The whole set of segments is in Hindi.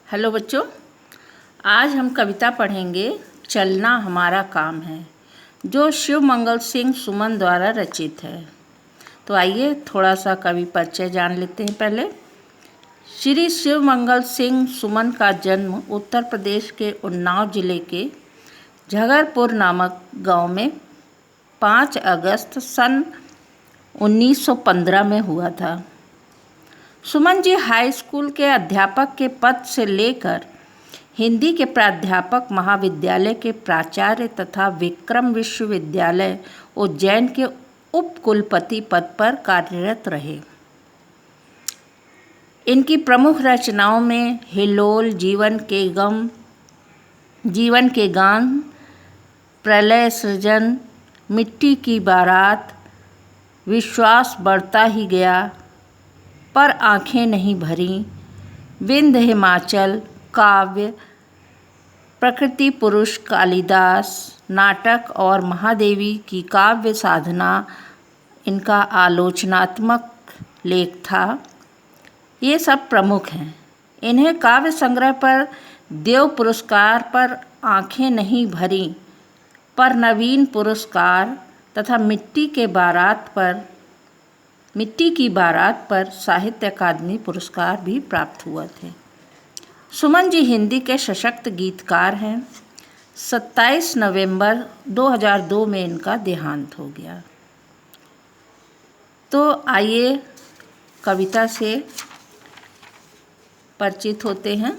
हेलो बच्चों, आज हम कविता पढ़ेंगे चलना हमारा काम है, जो शिव मंगल सिंह सुमन द्वारा रचित है। तो आइए थोड़ा सा कवि परिचय जान लेते हैं। पहले श्री शिव मंगल सिंह सुमन का जन्म उत्तर प्रदेश के उन्नाव जिले के झगरपुर नामक गांव में 5 अगस्त सन 1915 में हुआ था। सुमन जी हाई स्कूल के अध्यापक के पद से लेकर हिंदी के प्राध्यापक, महाविद्यालय के प्राचार्य तथा विक्रम विश्वविद्यालय उज्जैन के उप कुलपति पद पर कार्यरत रहे। इनकी प्रमुख रचनाओं में हिलोल, जीवन के गान, प्रलय सृजन, मिट्टी की बारात, विश्वास बढ़ता ही गया, पर आँखें नहीं भरीं, विंध्य हिमाचल, काव्य, प्रकृति पुरुष कालिदास, नाटक और महादेवी की काव्य साधना इनका आलोचनात्मक लेख था। ये सब प्रमुख हैं। इन्हें काव्य संग्रह पर देव पुरस्कार पर आँखें नहीं भरीं पर नवीन पुरस्कार तथा मिट्टी की बारात पर साहित्य अकादमी पुरस्कार भी प्राप्त हुए थे। सुमन जी हिंदी के सशक्त गीतकार हैं। 27 नवंबर 2002 में इनका देहांत हो गया। तो आइए कविता से परिचित होते हैं।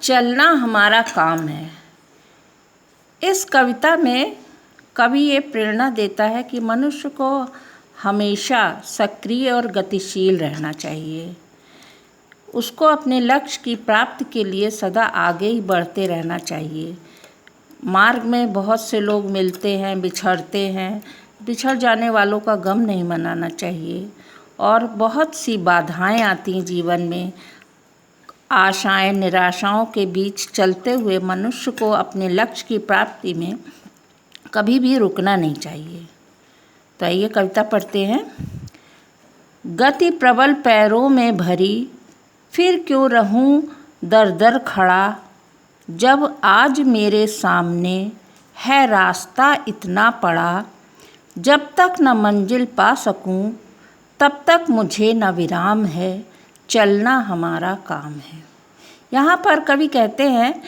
चलना हमारा काम है। इस कविता में कवि ये प्रेरणा देता है कि मनुष्य को हमेशा सक्रिय और गतिशील रहना चाहिए। उसको अपने लक्ष्य की प्राप्ति के लिए सदा आगे ही बढ़ते रहना चाहिए। मार्ग में बहुत से लोग मिलते हैं, बिछड़ते हैं। बिछड़ जाने वालों का गम नहीं मनाना चाहिए। और बहुत सी बाधाएं आती हैं जीवन में। आशाएं, निराशाओं के बीच चलते हुए मनुष्य को अपने लक्ष्य की प्राप्ति में कभी भी रुकना नहीं चाहिए। तो आइए कविता पढ़ते हैं। गति प्रबल पैरों में भरी, फिर क्यों रहूं दर दर खड़ा, जब आज मेरे सामने है रास्ता इतना पड़ा, जब तक न मंजिल पा सकूं तब तक मुझे न विराम है, चलना हमारा काम है। यहाँ पर कवि कहते हैं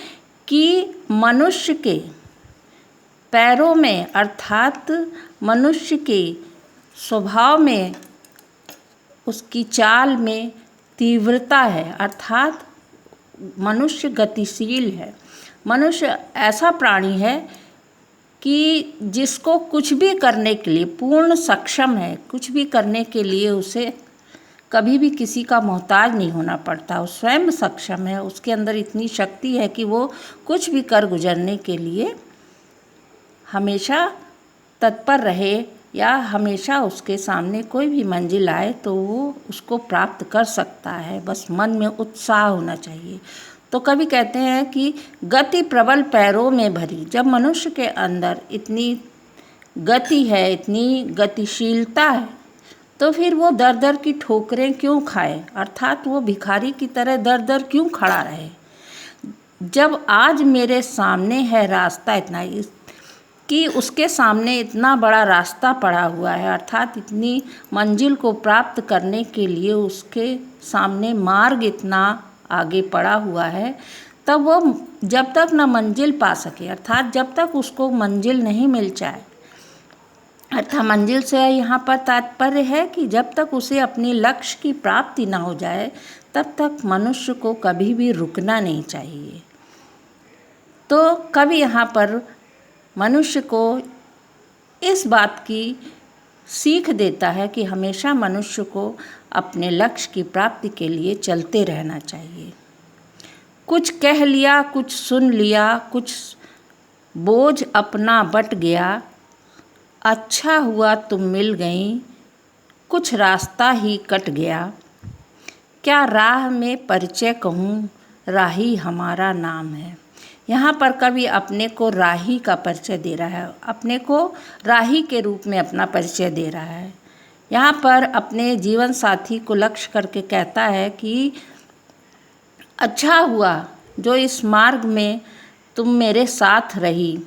कि मनुष्य के पैरों में अर्थात मनुष्य के स्वभाव में, उसकी चाल में तीव्रता है, अर्थात मनुष्य गतिशील है। मनुष्य ऐसा प्राणी है कि जिसको कुछ भी करने के लिए पूर्ण सक्षम है। कुछ भी करने के लिए उसे कभी भी किसी का मोहताज नहीं होना पड़ता। वो स्वयं सक्षम है। उसके अंदर इतनी शक्ति है कि वो कुछ भी कर गुजरने के लिए हमेशा तत्पर रहे, या हमेशा उसके सामने कोई भी मंजिल आए तो वो उसको प्राप्त कर सकता है। बस मन में उत्साह होना चाहिए। तो कवि कहते हैं कि गति प्रबल पैरों में भरी। जब मनुष्य के अंदर इतनी गति है, इतनी गतिशीलता है, तो फिर वो दर दर की ठोकरें क्यों खाए, अर्थात वो भिखारी की तरह दर दर क्यों खड़ा रहे। जब आज मेरे सामने है रास्ता इतना, कि उसके सामने इतना बड़ा रास्ता पड़ा हुआ है, अर्थात इतनी मंजिल को प्राप्त करने के लिए उसके सामने मार्ग इतना आगे पड़ा हुआ है, तब वो जब तक न मंजिल पा सके, अर्थात जब तक उसको मंजिल नहीं मिल जाए, अर्थात मंजिल से यहाँ पर तात्पर्य है कि जब तक उसे अपने लक्ष्य की प्राप्ति ना हो जाए, तब तक मनुष्य को कभी भी रुकना नहीं चाहिए। तो कवि यहाँ पर मनुष्य को इस बात की सीख देता है कि हमेशा मनुष्य को अपने लक्ष्य की प्राप्ति के लिए चलते रहना चाहिए। कुछ कह लिया, कुछ सुन लिया, कुछ बोझ अपना बट गया, अच्छा हुआ तुम मिल गई, कुछ रास्ता ही कट गया, क्या राह में परिचय कहूँ, राही हमारा नाम है। यहाँ पर कवि अपने को राही का परिचय दे रहा है, अपने को राही के रूप में अपना परिचय दे रहा है यहाँ पर अपने जीवन साथी को लक्ष्य करके कहता है कि अच्छा हुआ जो इस मार्ग में तुम मेरे साथ रही,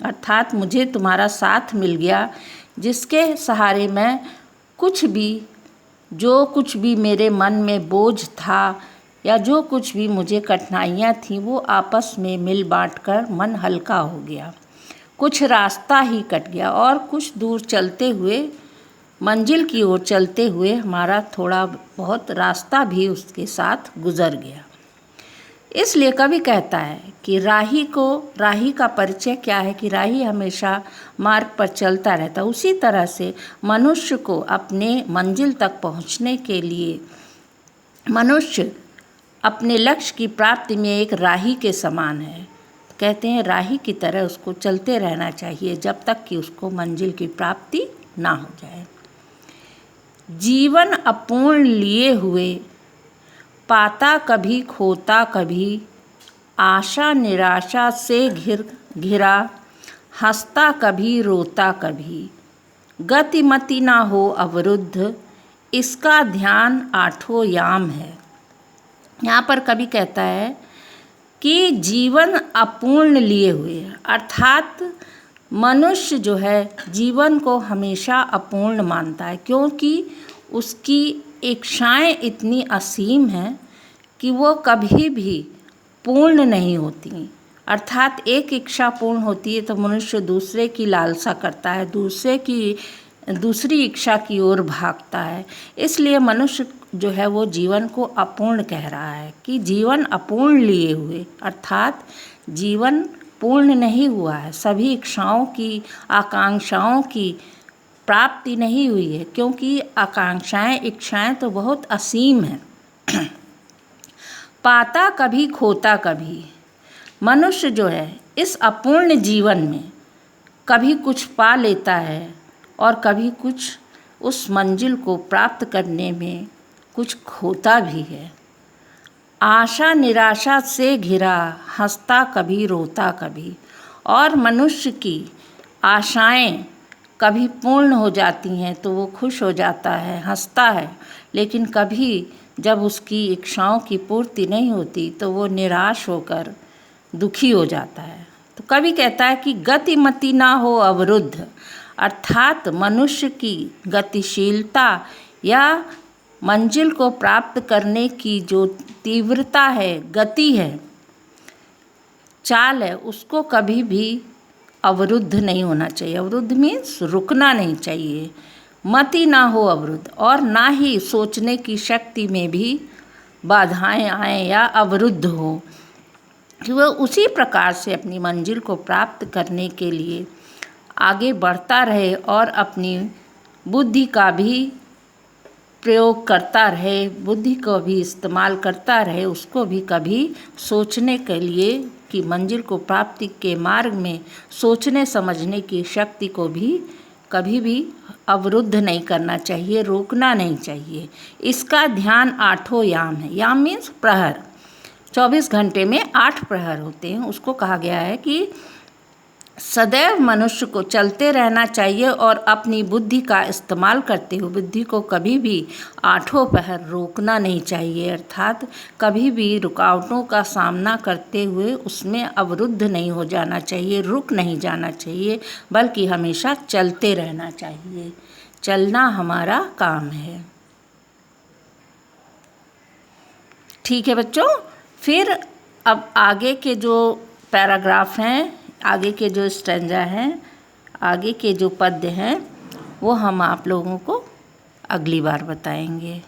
अर्थात मुझे तुम्हारा साथ मिल गया, जिसके सहारे मैं जो कुछ भी मेरे मन में बोझ था या जो कुछ भी मुझे कठिनाइयाँ थीं वो आपस में मिल बांट कर मन हल्का हो गया। कुछ रास्ता ही कट गया और कुछ दूर चलते हुए, मंजिल की ओर चलते हुए हमारा थोड़ा बहुत रास्ता भी उसके साथ गुजर गया। इसलिए कवि कहता है कि राही का परिचय क्या है कि राही हमेशा मार्ग पर चलता रहता। उसी तरह से मनुष्य को अपने मंजिल तक पहुंचने के लिए मनुष्य अपने लक्ष्य की प्राप्ति में एक राही के समान है। कहते हैं राही की तरह उसको चलते रहना चाहिए जब तक कि उसको मंजिल की प्राप्ति ना हो जाए। जीवन अपूर्ण लिए हुए, पाता कभी खोता कभी, आशा निराशा से घिरा, हंसता कभी रोता कभी, गतिमति ना हो अवरुद्ध, इसका ध्यान आठों याम है। यहाँ पर कवि कहता है कि जीवन अपूर्ण लिए हुए, अर्थात मनुष्य जो है जीवन को हमेशा अपूर्ण मानता है, क्योंकि उसकी इच्छाएं इतनी असीम हैं कि वो कभी भी पूर्ण नहीं होती। अर्थात एक इच्छा पूर्ण होती है तो मनुष्य दूसरे की लालसा करता है, दूसरी इच्छा की ओर भागता है। इसलिए मनुष्य जो है वो जीवन को अपूर्ण कह रहा है कि जीवन अपूर्ण लिए हुए, अर्थात जीवन पूर्ण नहीं हुआ है, सभी इच्छाओं की, आकांक्षाओं की प्राप्ति नहीं हुई है, क्योंकि आकांक्षाएं, इच्छाएं तो बहुत असीम हैं। पाता कभी खोता कभी, मनुष्य जो है इस अपूर्ण जीवन में कभी कुछ पा लेता है और कभी कुछ उस मंजिल को प्राप्त करने में कुछ खोता भी है। आशा निराशा से घिरा, हंसता कभी रोता कभी, और मनुष्य की आशाएं कभी पूर्ण हो जाती हैं तो वो खुश हो जाता है, हंसता है, लेकिन कभी जब उसकी इच्छाओं की पूर्ति नहीं होती तो वो निराश होकर दुखी हो जाता है। तो कवि कहता है कि गतिमति ना हो अवरुद्ध, अर्थात मनुष्य की गतिशीलता या मंजिल को प्राप्त करने की जो तीव्रता है, गति है, चाल है, उसको कभी भी अवरुद्ध नहीं होना चाहिए। अवरुद्ध मीन्स रुकना नहीं चाहिए। मति ना हो अवरुद्ध, और ना ही सोचने की शक्ति में भी बाधाएं आएँ या अवरुद्ध हो, कि वह उसी प्रकार से अपनी मंजिल को प्राप्त करने के लिए आगे बढ़ता रहे और अपनी बुद्धि का भी प्रयोग करता रहे, बुद्धि को भी इस्तेमाल करता रहे, उसको भी कभी सोचने के लिए कि मंजिल को प्राप्ति के मार्ग में सोचने समझने की शक्ति को भी कभी भी अवरुद्ध नहीं करना चाहिए, रोकना नहीं चाहिए। इसका ध्यान आठों याम है। याम मीन्स प्रहर, 24 घंटे में 8 प्रहर होते हैं। उसको कहा गया है कि सदैव मनुष्य को चलते रहना चाहिए और अपनी बुद्धि का इस्तेमाल करते हुए बुद्धि को कभी भी 8 पहर रोकना नहीं चाहिए, अर्थात कभी भी रुकावटों का सामना करते हुए उसमें अवरुद्ध नहीं हो जाना चाहिए, रुक नहीं जाना चाहिए, बल्कि हमेशा चलते रहना चाहिए। चलना हमारा काम है। ठीक है बच्चों, फिर अब आगे के जो पैराग्राफ हैं, आगे के जो स्टैंजा हैं, आगे के जो पद्य हैं, वो हम आप लोगों को अगली बार बताएंगे।